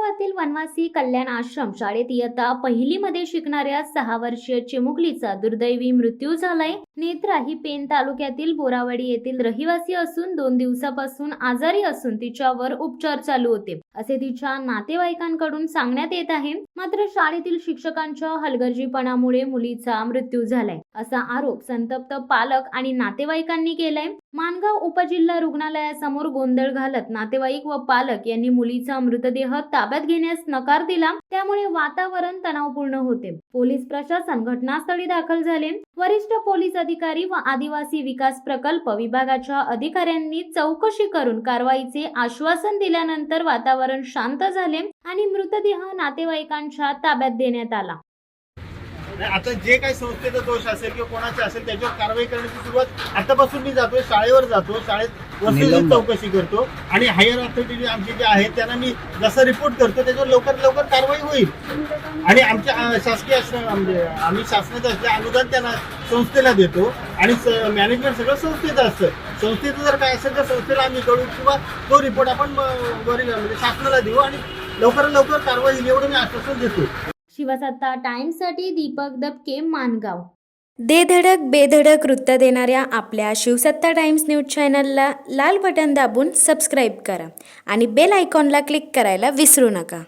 माणगावातील वनवासी कल्याण आश्रम शाळेत इयत्ता पहिलीमध्ये शिकणाऱ्या 6 वर्षीय चिमुकलीचा दुर्दैवी मृत्यू झालाय। नेत्रा ही पेन तालुक्यातील बोरावाडी येथील रहिवासी असून 2 दिवसापासून आजारी असून तिच्यावर उपचार चालू होते असे तिच्या नातेवाईकांकडून सांगण्यात येत आहे। मात्र शाळेतील शिक्षकांच्या हलगर्जीपणामुळे मुलीचा मृत्यू झालाय असा आरोप संतप्त पालक आणि नातेवाईकांनी केलाय। माणगाव उपजिल्हा रुग्णालयासमोर गोंधळ घालत नातेवाईक व पालक यांनी मुलीचा मृतदेह ताब्यात घेण्यास नकार दिला, त्यामुळे वातावरण तणावपूर्ण होते। पोलीस प्रशासन घटनास्थळी दाखल झाले। वरिष्ठ पोलीस अधिकारी व आदिवासी विकास प्रकल्प विभागाच्या अधिकाऱ्यांनी चौकशी करून कारवाईचे आश्वासन दिल्यानंतर वातावरण शांत झाले आणि मृतदेह नातेवाईकांच्या ताब्यात देण्यात आला। आता जे काही संस्थेचा दोष असेल किंवा कोणाचा असेल त्याच्यावर कारवाई करण्याची सुरुवात आतापासून मी जातोय, शाळेवर जातो, शाळेत वस्तुस्थिती चौकशी करतो आणि हायर अथॉरिटी आमचे जे आहेत त्यांना मी जसा रिपोर्ट करतो त्याच्यावर लवकर कारवाई होईल। आणि आमच्या शासकीय म्हणजे आम्ही शासनाचं असले अनुदान त्यांना संस्थेला देतो आणि मॅनेजमेंट सगळं संस्थेचं असतं। संस्थेचं जर काय असेल तर संस्थेला आम्ही कळू किंवा तो रिपोर्ट आपण म्हणजे शासनाला देऊ आणि लवकर कारवाई होईल एवढं मी आश्वासन देतो। शिवसत्ता टाइम्ससाठी दीपक दबके, माणगाव। दे धडक बेधडक वृत्त देणाऱ्या आपल्या शिवसत्ता टाइम्स न्यूज चॅनलला लाल बटन दाबून सबस्क्राईब करा आणि बेल आयकॉनला क्लिक करायला विसरू नका।